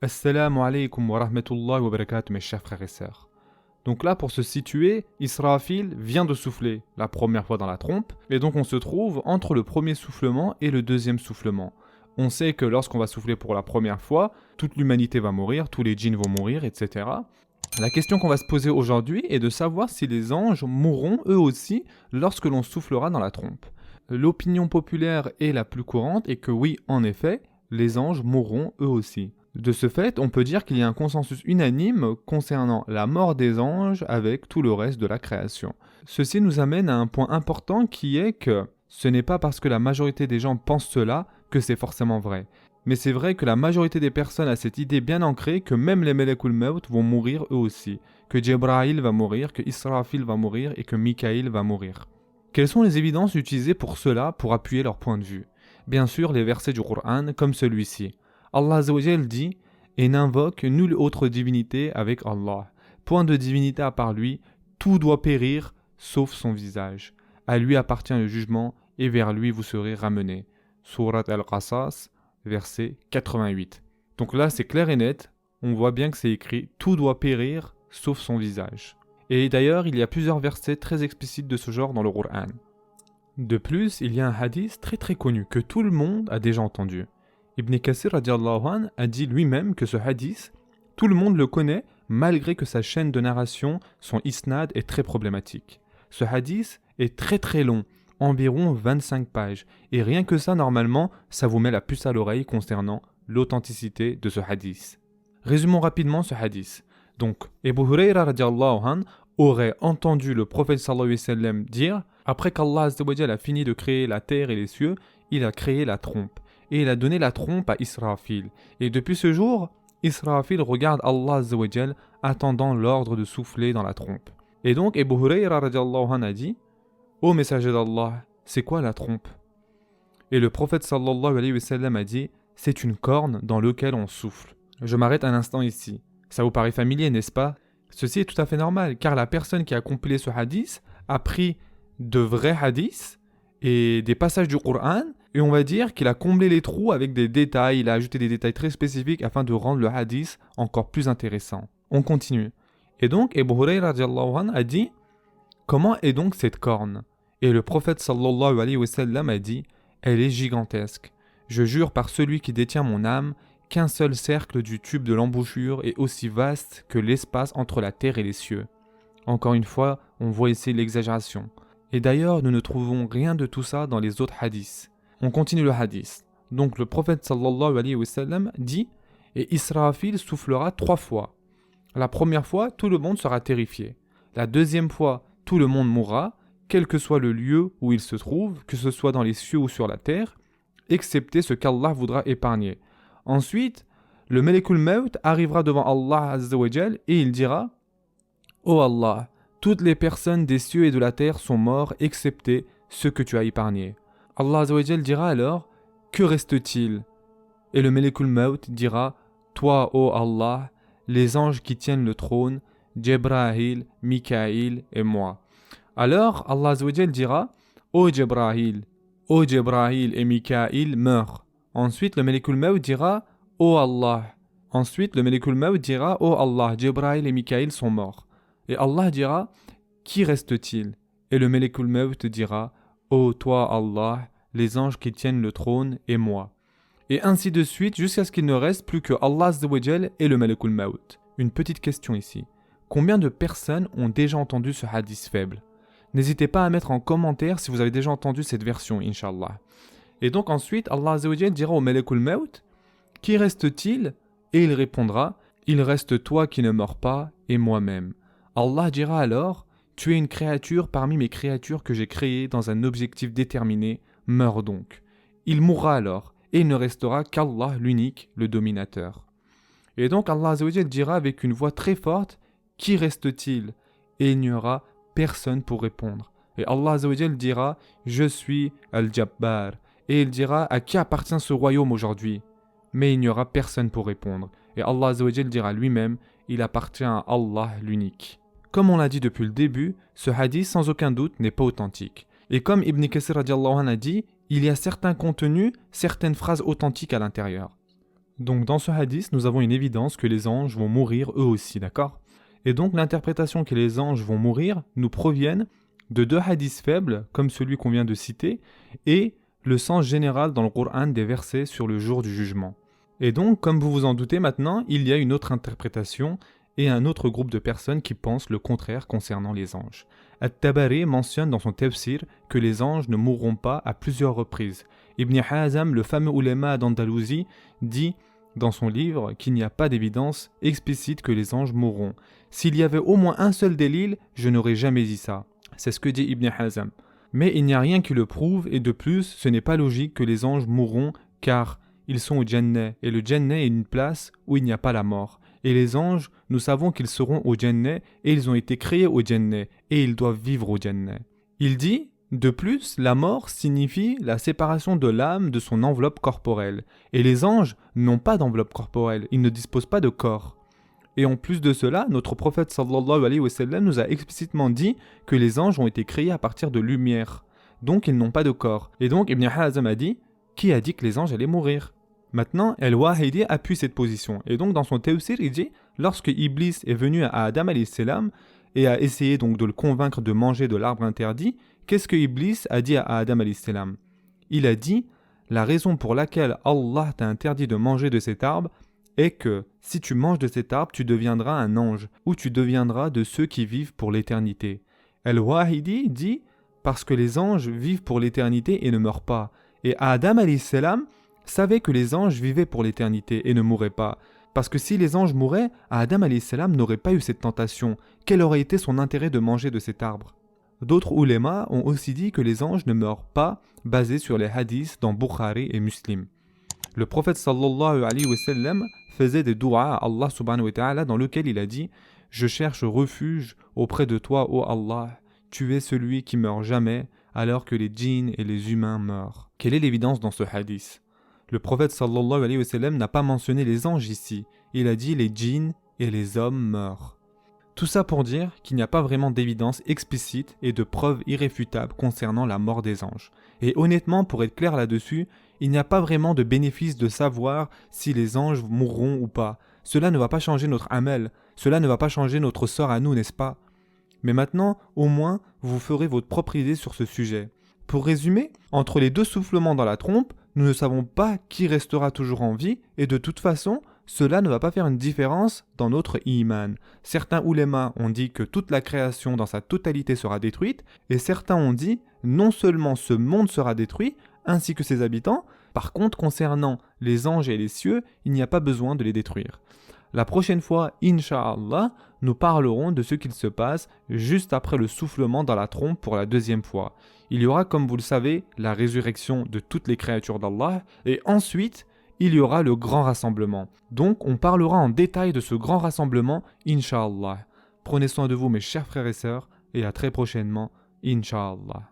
Assalamu alaikum wa rahmatullahi wa barakatuh mes chers frères et sœurs. Donc là pour se situer, Israfil vient de souffler la première fois dans la trompe et donc on se trouve entre le premier soufflement et le deuxième soufflement. On sait que lorsqu'on va souffler pour la première fois, toute l'humanité va mourir, tous les djinns vont mourir, etc. La question qu'on va se poser aujourd'hui est de savoir si les anges mourront eux aussi lorsque l'on soufflera dans la trompe. L'opinion populaire est la plus courante et que oui, en effet, les anges mourront eux aussi. De ce fait, on peut dire qu'il y a un consensus unanime concernant la mort des anges avec tout le reste de la création. Ceci nous amène à un point important qui est que ce n'est pas parce que la majorité des gens pensent cela que c'est forcément vrai. Mais c'est vrai que la majorité des personnes a cette idée bien ancrée que même les Melekul Maut vont mourir eux aussi, que Djibril va mourir, que Israfil va mourir et que Mikaïl va mourir. Quelles sont les évidences utilisées pour cela, pour appuyer leur point de vue? Bien sûr, les versets du Coran comme celui-ci. Allah Azzawajal dit « Et n'invoque nulle autre divinité avec Allah. Point de divinité à part lui, tout doit périr, sauf son visage. À lui appartient le jugement, et vers lui vous serez ramenés. » Surat Al-Qasas, verset 88. Donc là, c'est clair et net, on voit bien que c'est écrit « Tout doit périr, sauf son visage. » Et d'ailleurs, il y a plusieurs versets très explicites de ce genre dans le Coran. De plus, il y a un hadith très connu que tout le monde a déjà entendu. Ibn Kathir radiallahu anh a dit lui-même que ce hadith, tout le monde le connaît malgré que sa chaîne de narration, son isnad, est très problématique. Ce hadith est très long, environ 25 pages, et rien que ça, normalement, ça vous met la puce à l'oreille concernant l'authenticité de ce hadith. Résumons rapidement ce hadith. Donc, Abu Hurayra radiallahu anh aurait entendu le prophète sallallahu alayhi wa sallam dire « Après qu'Allah a fini de créer la terre et les cieux, il a créé la trompe. Et il a donné la trompe à Israfil. Et depuis ce jour, Israfil regarde Allah Azzawajal attendant l'ordre de souffler dans la trompe. » Et donc, Abu Hurayra radiallahu anh a dit « Ô messager d'Allah, c'est quoi la trompe ?» Et le prophète sallallahu alayhi wa sallam a dit « C'est une corne dans laquelle on souffle. » Je m'arrête un instant ici. Ça vous paraît familier, n'est-ce pas? Ceci est tout à fait normal, car la personne qui a compilé ce hadith a pris de vrais hadiths et des passages du Coran, et on va dire qu'il a comblé les trous avec des détails, il a ajouté des détails très spécifiques afin de rendre le hadith encore plus intéressant. On continue. Et donc, Abu Hurayra radiallahu anh a dit « Comment est donc cette corne ?» Et le prophète sallallahu alayhi wa sallam a dit « Elle est gigantesque. Je jure par celui qui détient mon âme qu'un seul cercle du tube de l'embouchure est aussi vaste que l'espace entre la terre et les cieux. » Encore une fois, on voit ici l'exagération. Et d'ailleurs, nous ne trouvons rien de tout ça dans les autres hadiths. On continue le hadith. Donc le prophète sallallahu alayhi wa sallam dit « Et Israfil soufflera 3 fois. La première fois, tout le monde sera terrifié. La deuxième fois, tout le monde mourra, quel que soit le lieu où il se trouve, que ce soit dans les cieux ou sur la terre, excepté ce qu'Allah voudra épargner. Ensuite, le Melekul Maut arrivera devant Allah Azzawajal et il dira « Ô Allah, toutes les personnes des cieux et de la terre sont morts excepté ceux que tu as épargnés. » Allah Azzawajal dira alors « Que reste-t-il » Et le Melekul Maut dira « Toi, ô Allah, les anges qui tiennent le trône, Djibril, Mikaïl et moi. » Alors Allah Azzawajal dira « Ô Djibril et Mikaïl meurent. » Ensuite le Melekul Maut dira « Ô Allah » Ensuite le Melekul Maut dira « Ô Allah, Djibril et Mikaïl sont morts. » Et Allah dira « Qui reste-t-il » Et le Melekul Maut dira « Ô toi Allah, les anges qui tiennent le trône et moi. » Et ainsi de suite jusqu'à ce qu'il ne reste plus que Allah Azzawajal et le Melekul Maut. Une petite question ici. Combien de personnes ont déjà entendu ce hadith faible? N'hésitez pas à mettre en commentaire si vous avez déjà entendu cette version, Inch'Allah. Et donc ensuite, Allah Azzawajal dira au Melekul Maut « Qui reste-t-il » Et il répondra « Il reste toi qui ne meurs pas et moi-même. » Allah dira alors « Tu es une créature parmi mes créatures que j'ai créées dans un objectif déterminé, meurs donc. » Il mourra alors, et il ne restera qu'Allah l'unique, le dominateur. Et donc Allah Azzawajal dira avec une voix très forte « Qui reste-t-il » Et il n'y aura personne pour répondre. Et Allah Azzawajal dira « Je suis Al-Jabbar » et il dira « À qui appartient ce royaume aujourd'hui ?» Mais il n'y aura personne pour répondre. Et Allah Azzawajal dira lui-même « Il appartient à Allah l'unique. » Comme on l'a dit depuis le début, ce hadith sans aucun doute n'est pas authentique. Et comme Ibn Kathir radiallahu anh a dit, il y a certains contenus, certaines phrases authentiques à l'intérieur. Donc dans ce hadith, nous avons une évidence que les anges vont mourir eux aussi, d'accord? Et donc l'interprétation que les anges vont mourir nous proviennent de deux hadiths faibles, comme celui qu'on vient de citer, et le sens général dans le Coran des versets sur le jour du jugement. Et donc, comme vous vous en doutez maintenant, il y a une autre interprétation et un autre groupe de personnes qui pensent le contraire concernant les anges. At-Tabari mentionne dans son tafsir que les anges ne mourront pas à plusieurs reprises. Ibn Hazm, le fameux ulama d'Andalousie, dit dans son livre qu'il n'y a pas d'évidence explicite que les anges mourront. S'il y avait au moins un seul délil, je n'aurais jamais dit ça. C'est ce que dit Ibn Hazm. Mais il n'y a rien qui le prouve et de plus, ce n'est pas logique que les anges mourront car ils sont au Jannah et le Jannah est une place où il n'y a pas la mort. Et les anges, nous savons qu'ils seront au Jannah et ils ont été créés au Jannah et ils doivent vivre au Jannah. Il dit, de plus, la mort signifie la séparation de l'âme de son enveloppe corporelle. Et les anges n'ont pas d'enveloppe corporelle, ils ne disposent pas de corps. Et en plus de cela, notre prophète sallallahu alayhi wa sallam nous a explicitement dit que les anges ont été créés à partir de lumière. Donc ils n'ont pas de corps. Et donc Ibn Hazm a dit, qui a dit que les anges allaient mourir? Maintenant, El-Wahidi appuie cette position. Et donc dans son tafsir, il dit, lorsque Iblis est venu à Adam alayhi salam et a essayé donc de le convaincre de manger de l'arbre interdit, qu'est-ce que Iblis a dit à Adam alayhi salam? Il a dit, la raison pour laquelle Allah t'a interdit de manger de cet arbre est que si tu manges de cet arbre, tu deviendras un ange, ou tu deviendras de ceux qui vivent pour l'éternité. El-Wahidi dit, parce que les anges vivent pour l'éternité et ne meurent pas. Et Adam alayhi salam savait que les anges vivaient pour l'éternité et ne mourraient pas. Parce que si les anges mouraient, Adam alayhi salam n'aurait pas eu cette tentation. Quel aurait été son intérêt de manger de cet arbre? D'autres ulémas ont aussi dit que les anges ne meurent pas, basés sur les hadiths dans Bukhari et Muslim. Le prophète sallallahu alayhi wa sallam faisait des du'a à Allah subhanahu wa ta'ala dans lequel il a dit « Je cherche refuge auprès de toi, ô Allah. Tu es celui qui meurt jamais, alors que les djinns et les humains meurent. » Quelle est l'évidence dans ce hadith? Le prophète sallallahu alayhi wa sallam n'a pas mentionné les anges ici. Il a dit les djinns et les hommes meurent. Tout ça pour dire qu'il n'y a pas vraiment d'évidence explicite et de preuves irréfutables concernant la mort des anges. Et honnêtement, pour être clair là-dessus, il n'y a pas vraiment de bénéfice de savoir si les anges mourront ou pas. Cela ne va pas changer notre amal, cela ne va pas changer notre sort à nous, n'est-ce pas? Mais maintenant, au moins, vous ferez votre propre idée sur ce sujet. Pour résumer, entre les deux soufflements dans la trompe, nous ne savons pas qui restera toujours en vie et de toute façon, cela ne va pas faire une différence dans notre iman. Certains oulémas ont dit que toute la création dans sa totalité sera détruite et certains ont dit non seulement ce monde sera détruit ainsi que ses habitants, par contre concernant les anges et les cieux, il n'y a pas besoin de les détruire. La prochaine fois, Inch'Allah, nous parlerons de ce qu'il se passe juste après le soufflement dans la trompe pour la deuxième fois. Il y aura, comme vous le savez, la résurrection de toutes les créatures d'Allah et ensuite, il y aura le grand rassemblement. Donc, on parlera en détail de ce grand rassemblement, Inch'Allah. Prenez soin de vous, mes chers frères et sœurs, et à très prochainement, Inch'Allah.